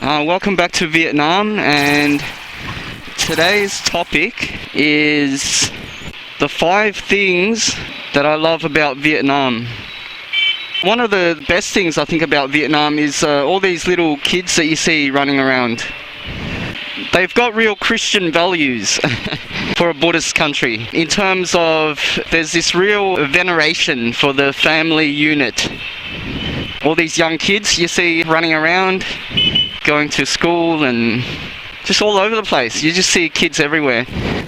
Welcome back to Vietnam, and today's topic is the 5 things that I love about Vietnam. One of the best things I think about Vietnam is all these little kids that you see running around. They've got real Christian values for a Buddhist country, in terms of there's this real veneration for the family unit. All these young kids you see running around, going to school and just all over the place. You just see kids everywhere.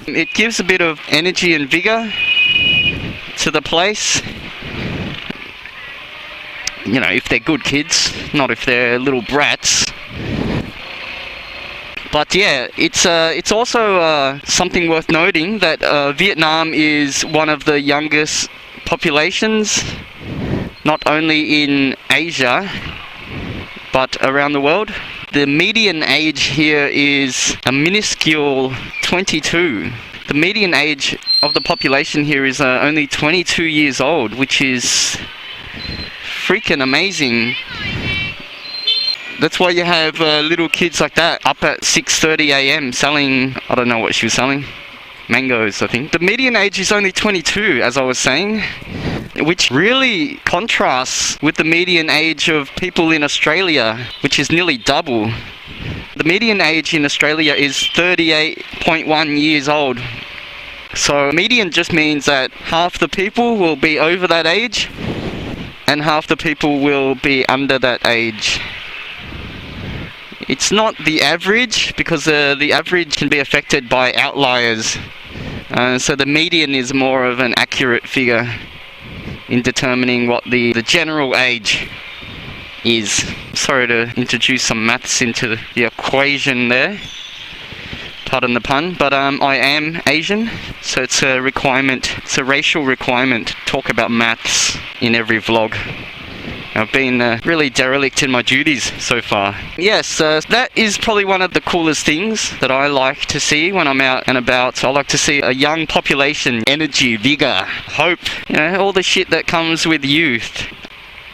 It gives a bit of energy and vigor to the place. You know, if they're good kids, not if they're little brats. But yeah, it's also something worth noting that Vietnam is one of the youngest populations, not only in Asia, but around the world. The median age here is a minuscule 22. The median age of the population here is only 22 years old, which is freaking amazing. That's why you have little kids like that up at 6:30 a.m. selling, I don't know what she was selling, mangoes, I think. The median age is only 22, as I was saying, which really contrasts with the median age of people in Australia, which is nearly double. The median age in Australia is 38.1 years old. So median just means that half the people will be over that age and half the people will be under that age. It's not the average, because the average can be affected by outliers. So the median is more of an accurate figure in determining what the general age is. Sorry to introduce some maths into the equation there. Pardon the pun, but I am Asian, so it's a requirement, it's a racial requirement to talk about maths in every vlog. I've been really derelict in my duties so far. Yes, that is probably one of the coolest things that I like to see when I'm out and about. I like to see a young population, energy, vigor, hope, you know, all the shit that comes with youth.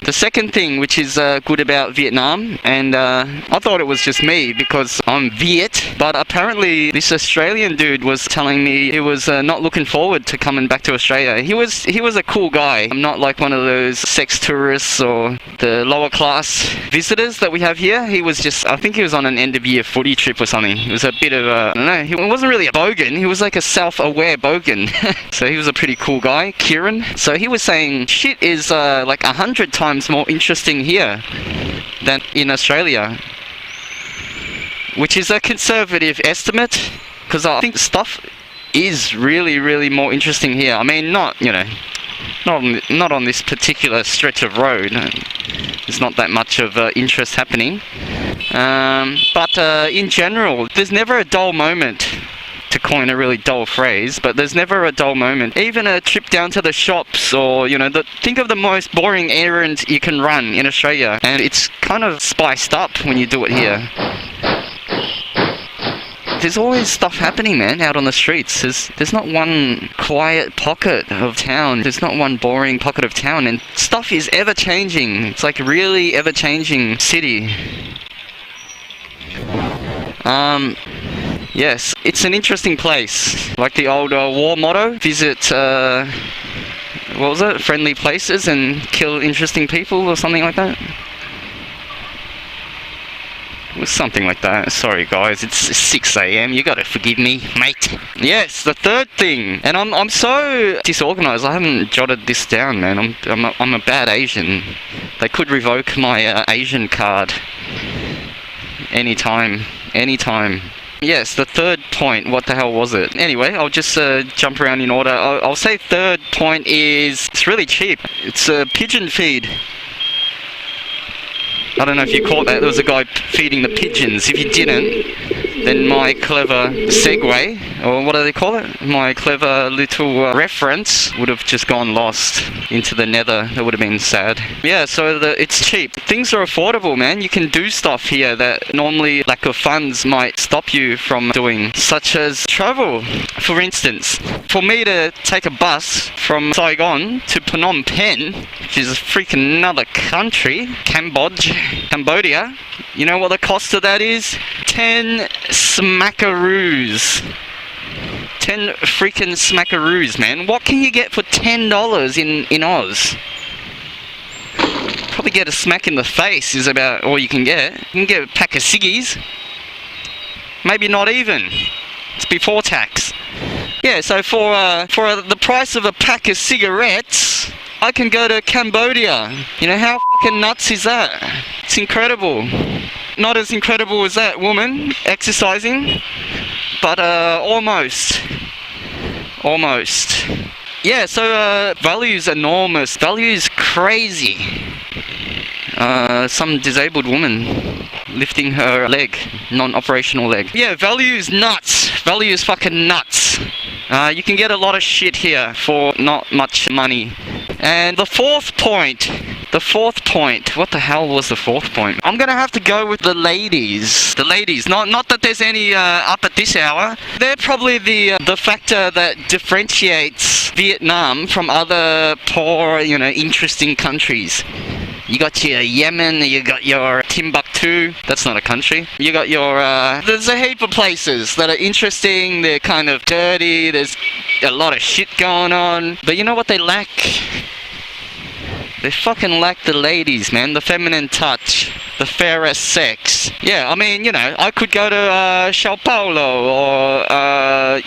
The second thing which is good about Vietnam, and I thought it was just me because I'm Viet, but apparently this Australian dude was telling me he was not looking forward to coming back to Australia. He was a cool guy. I'm not like one of those sex tourists or the lower class visitors that we have here. He was just, I think he was on an end of year footy trip or something. He was a bit of a, I don't know, he wasn't really a bogan, he was like a self-aware bogan. So he was a pretty cool guy, Kieran. So he was saying shit is like 100 times more interesting here than in Australia, which is a conservative estimate, because I think stuff is really more interesting here. I mean, not on this particular stretch of road. There's not that much of interest happening, but in general, there's never a dull moment. To coin a really dull phrase, but there's never a dull moment. Even a trip down to the shops, or think of the most boring errand you can run in Australia, and it's kind of spiced up when you do it here. There's always stuff happening, man, out on the streets. There's not one quiet pocket of town. There's not one boring pocket of town, and stuff is ever changing. It's like a really ever changing city. Yes, it's an interesting place. Like the old war motto, visit, what was it? Friendly places and kill interesting people, or something like that. It was something like that. Sorry guys, it's 6 a.m. You gotta forgive me, mate. Yes, the third thing, and I'm so disorganized. I haven't jotted this down, man. I'm a bad Asian. They could revoke my Asian card anytime. Yes, the third point, what the hell was it? Anyway, I'll just jump around in order. I'll say third point is, it's really cheap. It's a pigeon feed. I don't know if you caught that. There was a guy feeding the pigeons. If you didn't, then my clever segue, or what do they call it? My clever little reference would have just gone lost into the nether. That would have been sad. Yeah, so it's cheap. Things are affordable, man. You can do stuff here that normally lack of funds might stop you from doing, such as travel. For instance, for me to take a bus from Saigon to Phnom Penh, which is freaking another country, Cambodia, you know what the cost of that is? 10 smackaroos. 10 freaking smackaroos, man. What can you get for $10 in Oz? Probably get a smack in the face is about all you can get. You can get a pack of ciggies. Maybe not even. It's before tax. Yeah, so for the price of a pack of cigarettes, I can go to Cambodia. You know, how fucking nuts is that? It's incredible. Not as incredible as that woman exercising, but almost. Almost. Yeah, so value's enormous. Value's crazy. Some disabled woman lifting her leg, non-operational leg. Yeah, value's nuts. Value's fucking nuts. You can get a lot of shit here for not much money. And the fourth point, what the hell was the fourth point? I'm gonna have to go with the ladies. The ladies, not that there's any up at this hour. They're probably the factor that differentiates Vietnam from other poor, you know, interesting countries. You got your Yemen, you got your Timbuktu, that's not a country. You got your, there's a heap of places that are interesting, they're kind of dirty, there's a lot of shit going on. But you know what they lack? They fucking lack the ladies, man, the feminine touch, the fairest sex. Yeah, I mean, you know, I could go to Sao Paulo or,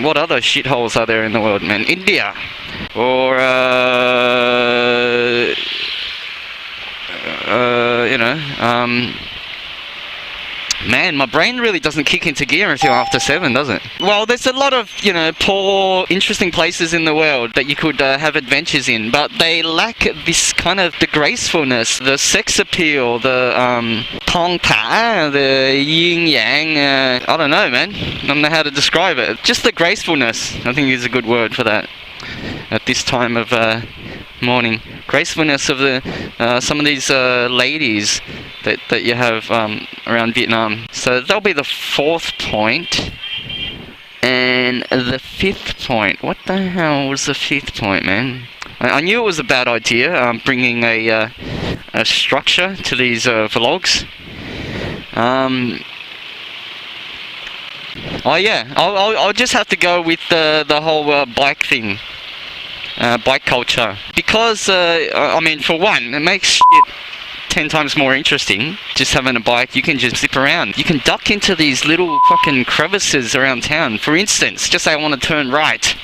what other shitholes are there in the world, man? India. Or, you know, man, my brain really doesn't kick into gear until after 7, does it? Well, there's a lot of, you know, poor, interesting places in the world that you could have adventures in, but they lack this kind of the gracefulness, the sex appeal, the tong ta, the yin yang, I don't know, man. I don't know how to describe it. Just the gracefulness, I think is a good word for that at this time of morning. Gracefulness of the some of these ladies that you have around Vietnam. So that'll be the fourth point. And the fifth point. What the hell was the fifth point, man? I knew it was a bad idea, bringing a structure to these vlogs. Oh yeah, I'll just have to go with the whole bike thing. Bike culture. Because, I mean, for one, it makes shit 10 times more interesting. Just having a bike, you can just zip around. You can duck into these little fucking crevices around town. For instance, just say I want to turn right.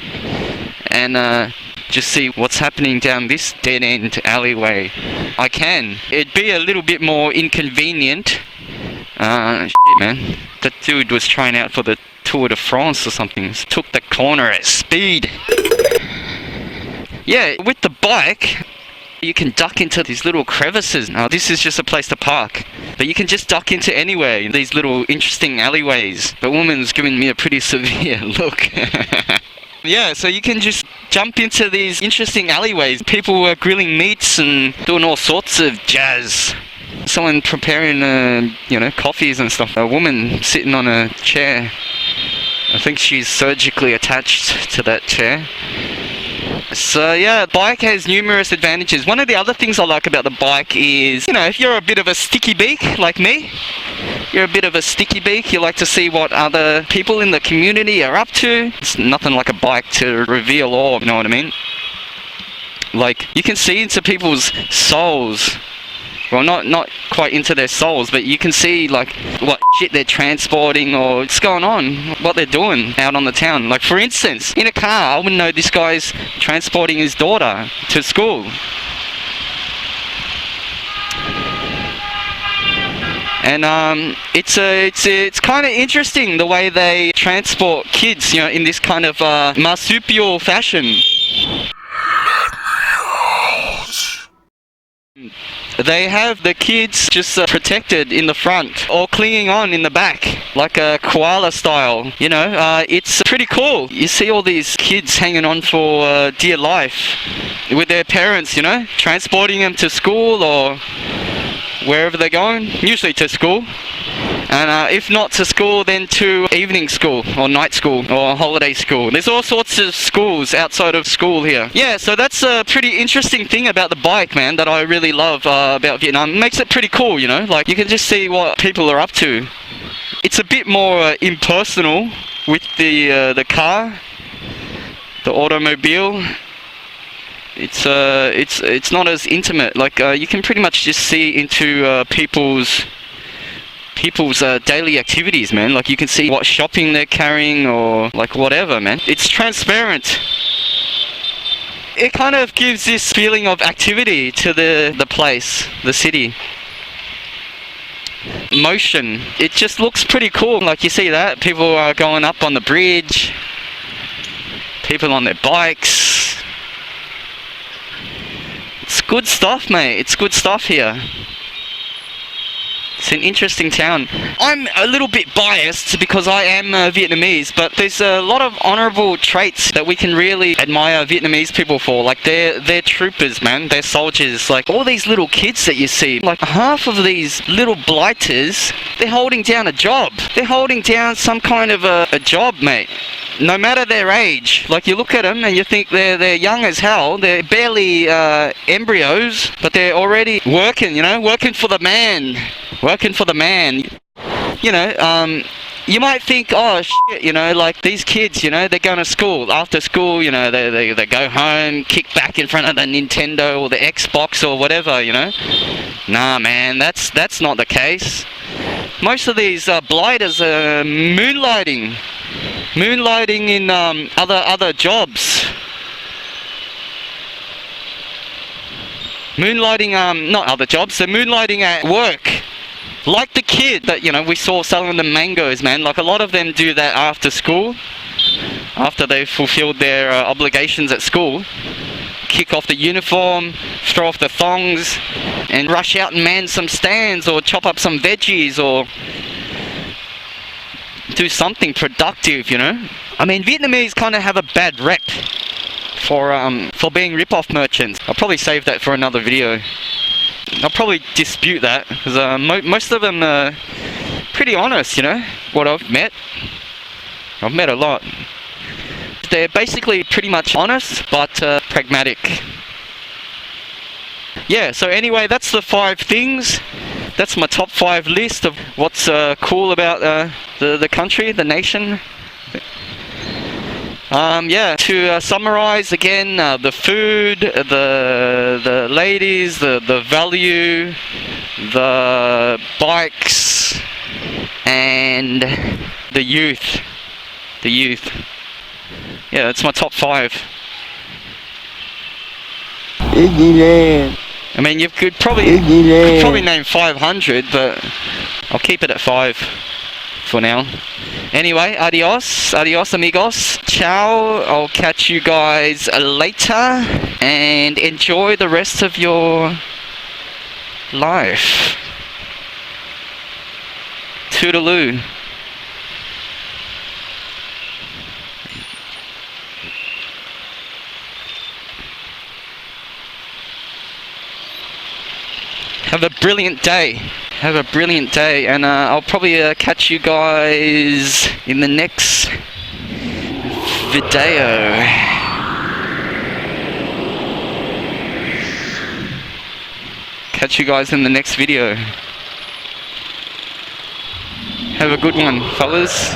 And, just see what's happening down this dead-end alleyway. I can. It'd be a little bit more inconvenient. Shit, man. That dude was trying out for the Tour de France or something. Took the corner at speed. Yeah, with the bike, you can duck into these little crevices. Now, this is just a place to park. But you can just duck into anywhere in these little interesting alleyways. The woman's giving me a pretty severe look. Yeah, so you can just jump into these interesting alleyways. People are grilling meats and doing all sorts of jazz. Someone preparing, you know, coffees and stuff. A woman sitting on a chair. I think she's surgically attached to that chair. So yeah, bike has numerous advantages. One of the other things I like about the bike is, you know, if you're a bit of a sticky beak like me, you're a bit of a sticky beak, you like to see what other people in the community are up to. It's nothing like a bike to reveal all, you know what I mean? Like, you can see into people's souls. Well, not quite into their souls, but you can see, like, what shit they're transporting or what's going on, what they're doing out on the town. Like, for instance, in a car, I wouldn't know this guy's transporting his daughter to school. And it's kind of interesting the way they transport kids, you know, in this kind of marsupial fashion. they have the kids just protected in the front or clinging on in the back, like a koala style. You know, it's pretty cool. You see all these kids hanging on for dear life with their parents, you know, transporting them to school or wherever they're going, usually to school. And if not to school, then to evening school or night school or holiday school. There's all sorts of schools outside of school here. Yeah, so that's a pretty interesting thing about the bike, man, that I really love about Vietnam. It makes it pretty cool, you know, like you can just see what people are up to. It's a bit more impersonal with the car, the automobile. It's not as intimate. Like you can pretty much just see into people's daily activities, man. Like you can see what shopping they're carrying or like whatever, man. It's transparent. It kind of gives this feeling of activity to the place, the city. Motion. It just looks pretty cool. Like you see that people are going up on the bridge, people on their bikes. It's good stuff, mate. It's good stuff here. It's an interesting town. I'm a little bit biased because I am Vietnamese, but there's a lot of honourable traits that we can really admire Vietnamese people for. Like they're troopers, man. They're soldiers. Like all these little kids that you see, like half of these little blighters, they're holding down a job. They're holding down some kind of a job, mate. No matter their age. Like you look at them and you think they're young as hell. They're barely embryos, but they're already working, you know, working for the man. Working for the man. You know, you might think, oh shit, you know, like these kids, you know, they're going to school. After school, you know, they go home, kick back in front of the Nintendo or the Xbox or whatever, you know. Nah, man, that's not the case. Most of these blighters are moonlighting in other jobs. Moonlighting, not other jobs, they're moonlighting at work. Like the kid that, you know, we saw selling the mangoes, man. Like a lot of them do that after school, after they've fulfilled their obligations at school. Kick off the uniform, throw off the thongs, and rush out and man some stands or chop up some veggies or do something productive, you know. I mean, Vietnamese kind of have a bad rep for being rip-off merchants. I'll probably save that for another video. I'll probably dispute that because most of them are pretty honest, you know, what I've met a lot. They're basically pretty much honest but pragmatic. Yeah, so anyway, that's the 5 things. That's my top 5 list of what's cool about the country, the nation. Yeah, to summarize again, the food, the ladies, the value, the bikes, and the youth. Yeah, that's my top 5. I mean, you could probably name 500, but I'll keep it at 5 for now. Anyway, adios amigos, ciao. I'll catch you guys later and enjoy the rest of your life. Toodaloo. Have a brilliant day. And I'll probably catch you guys in the next video. Catch you guys in the next video. Have a good one, fellas.